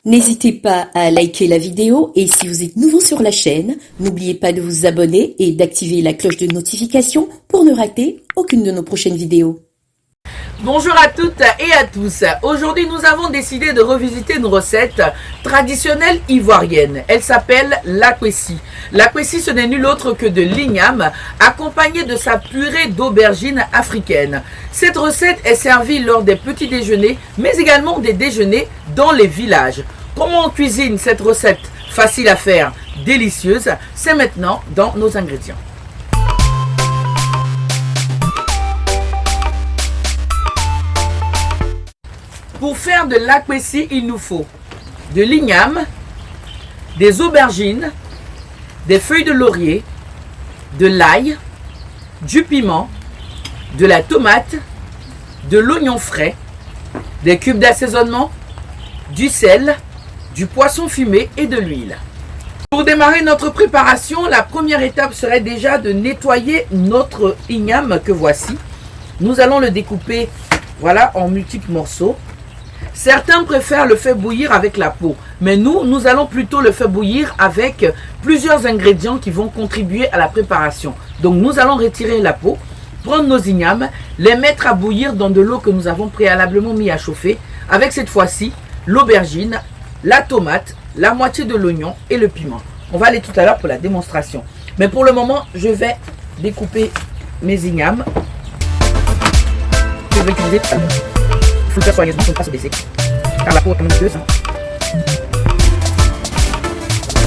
N'hésitez pas à liker la vidéo et si vous êtes nouveau sur la chaîne, n'oubliez pas de vous abonner et d'activer la cloche de notification pour ne rater aucune de nos prochaines vidéos. Bonjour à toutes et à tous. Aujourd'hui, nous avons décidé de revisiter une recette traditionnelle ivoirienne. Elle s'appelle l'akwessi. L'akwessi, ce n'est nul autre que de l'igname accompagné de sa purée d'aubergine africaine. Cette recette est servie lors des petits déjeuners, mais également des déjeuners dans les villages. Comment on cuisine cette recette facile à faire, délicieuse? C'est maintenant dans nos ingrédients. Pour faire de l'akwessi, il nous faut de l'igname, des aubergines, des feuilles de laurier, de l'ail, du piment, de la tomate, de l'oignon frais, des cubes d'assaisonnement, du sel, du poisson fumé et de l'huile. Pour démarrer notre préparation, la première étape serait déjà de nettoyer notre igname que voici. Nous allons le découper en multiples morceaux. Certains préfèrent le faire bouillir avec la peau, mais nous allons plutôt le faire bouillir avec plusieurs ingrédients qui vont contribuer à la préparation. Donc nous allons retirer la peau, prendre nos ignames, les mettre à bouillir dans de l'eau que nous avons préalablement mis à chauffer, avec cette fois-ci l'aubergine, la tomate, la moitié de l'oignon et le piment. On va aller tout à l'heure pour la démonstration. Mais pour le moment, je vais découper mes ignames. Je vais utiliser tout à l'heure. Il faut le faire soigneusement pour ne pas se blesser, car la peau est quand même rugueuse.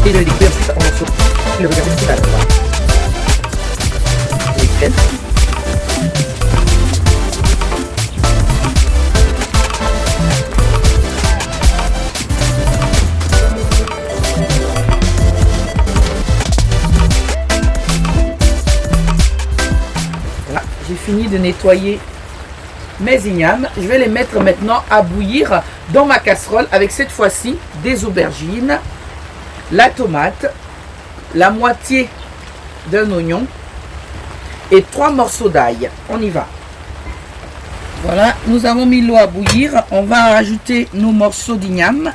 Et je le découpe ensuite en morceaux. Je le regarde tout à l'heure. Je les prenne. Voilà, j'ai fini de nettoyer mes ignames. Je vais les mettre maintenant à bouillir dans ma casserole avec cette fois-ci des aubergines, la tomate, la moitié d'un oignon et 3 morceaux d'ail. On y va. Voilà, nous avons mis l'eau à bouillir. On va rajouter nos morceaux d'igname.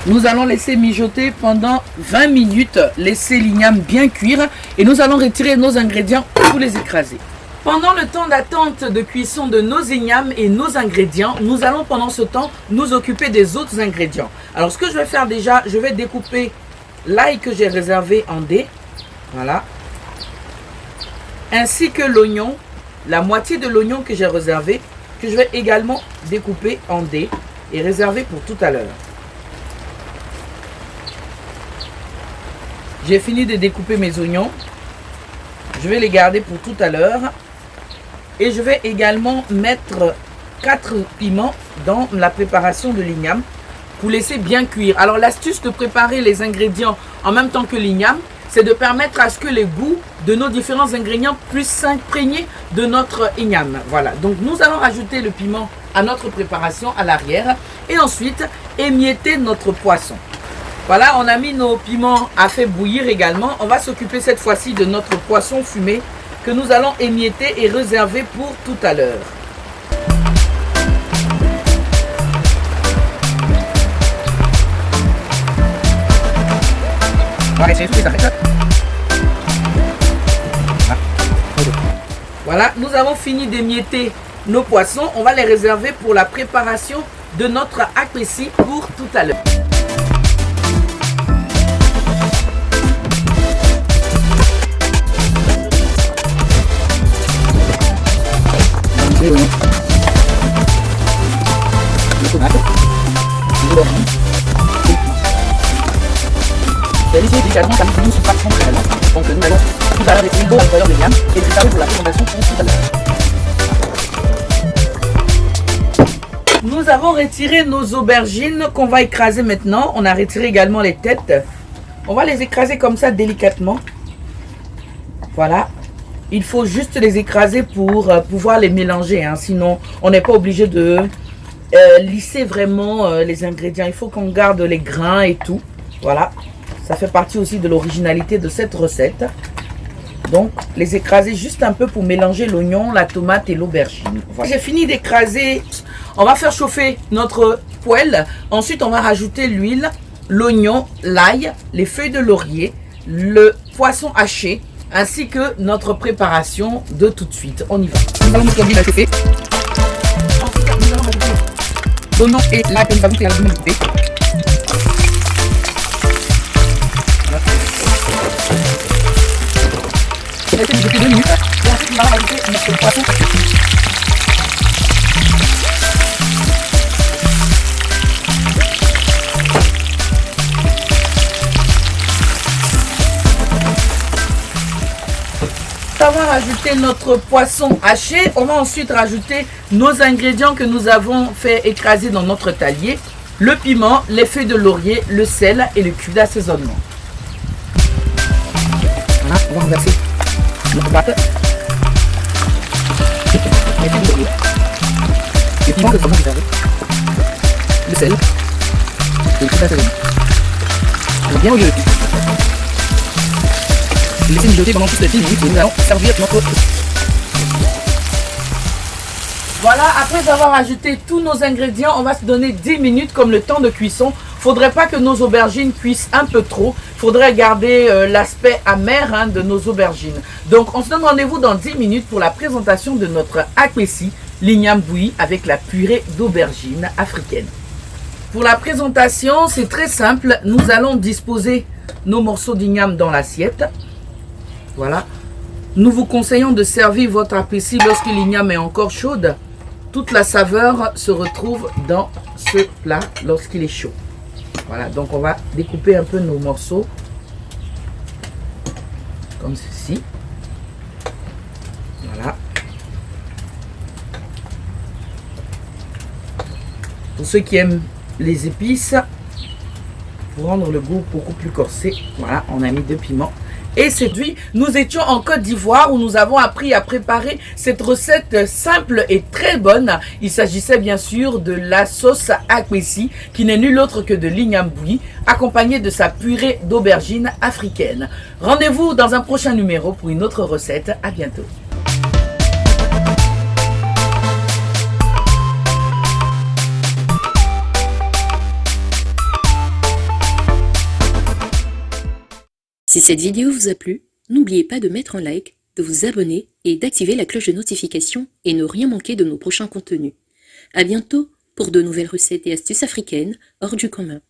Nous allons laisser mijoter pendant 20 minutes, laisser l'igname bien cuire et nous allons retirer nos ingrédients pour les écraser. Pendant le temps d'attente de cuisson de nos ignames et nos ingrédients, nous allons pendant ce temps nous occuper des autres ingrédients. Alors ce que je vais faire déjà, je vais découper l'ail que j'ai réservé en dés, voilà, ainsi que l'oignon, la moitié de l'oignon que j'ai réservé, que je vais également découper en dés et réserver pour tout à l'heure. J'ai fini de découper mes oignons. Je vais les garder pour tout à l'heure. Et je vais également mettre 4 piments dans la préparation de l'igname pour laisser bien cuire. Alors l'astuce de préparer les ingrédients en même temps que l'igname, c'est de permettre à ce que les goûts de nos différents ingrédients puissent s'imprégner de notre igname. Voilà, donc nous allons rajouter le piment à notre préparation à l'arrière et ensuite émietter notre poisson. Voilà, on a mis nos piments à faire bouillir également. On va s'occuper cette fois-ci de notre poisson fumé que nous allons émietter et réserver pour tout à l'heure. Voilà, nous avons fini d'émietter nos poissons. On va les réserver pour la préparation de notre akwessi pour tout à l'heure. Vérifiez également car nous sommes pas prendre réellement. Donc nous allons tout à l'heure retirer nos nettoyeurs de l'igname et préparer pour la présentation pour tout à l'heure. Nous avons retiré nos aubergines qu'on va écraser maintenant. On a retiré également les têtes. On va les écraser comme ça délicatement. Voilà. Il faut juste les écraser pour pouvoir les mélanger, hein. Sinon on n'est pas obligé de lisser vraiment les ingrédients. Il faut qu'on garde les grains et tout. Voilà, ça fait partie aussi de l'originalité de cette recette. Donc, les écraser juste un peu pour mélanger l'oignon, la tomate et l'aubergine. Voilà. J'ai fini d'écraser. On va faire chauffer notre poêle. Ensuite, on va rajouter l'huile, l'oignon, l'ail, les feuilles de laurier, le poisson haché, ainsi que notre préparation de tout de suite. On y va. Nous allons mettre l'huile à chauffer. Ensuite, nous allons rajouter l'oignon et l'ail que nous avons fait à la couper. On va essayer de jeter 2 minutes et ensuite nous allons rajouter notre poisson. Après avoir ajouté notre poisson haché, on va ensuite rajouter nos ingrédients que nous avons fait écraser dans notre talier, le piment, les feuilles de laurier, le sel et le cube d'assaisonnement. Voilà, on va renverser notre pâte. Le piment que nous avons réservé, le sel et le cube d'assaisonnement. On va bien au lieu. Laissez mijoter pendant juste 10 minutes et nous allons servir notre... Voilà, après avoir ajouté tous nos ingrédients, on va se donner 10 minutes comme le temps de cuisson. Faudrait pas que nos aubergines cuisent un peu trop. Faudrait garder l'aspect amer de nos aubergines. Donc on se donne rendez-vous dans 10 minutes pour la présentation de notre akpessi, l'igname bouilli avec la purée d'aubergine africaine. Pour la présentation, c'est très simple. Nous allons disposer nos morceaux d'igname dans l'assiette. Voilà. Nous vous conseillons de servir votre akpessi lorsque l'igname est encore chaude. Toute la saveur se retrouve dans ce plat lorsqu'il est chaud. Voilà, donc on va découper un peu nos morceaux comme ceci. Voilà. Pour ceux qui aiment les épices, pour rendre le goût beaucoup plus corsé, voilà, on a mis 2 piments. Et séduit, nous étions en Côte d'Ivoire où nous avons appris à préparer cette recette simple et très bonne. Il s'agissait bien sûr de la sauce akpessi qui n'est nulle autre que de l'igname bouilli accompagnée de sa purée d'aubergine africaine. Rendez-vous dans un prochain numéro pour une autre recette. À bientôt. Si cette vidéo vous a plu, n'oubliez pas de mettre un like, de vous abonner et d'activer la cloche de notification et ne rien manquer de nos prochains contenus. À bientôt pour de nouvelles recettes et astuces africaines hors du commun.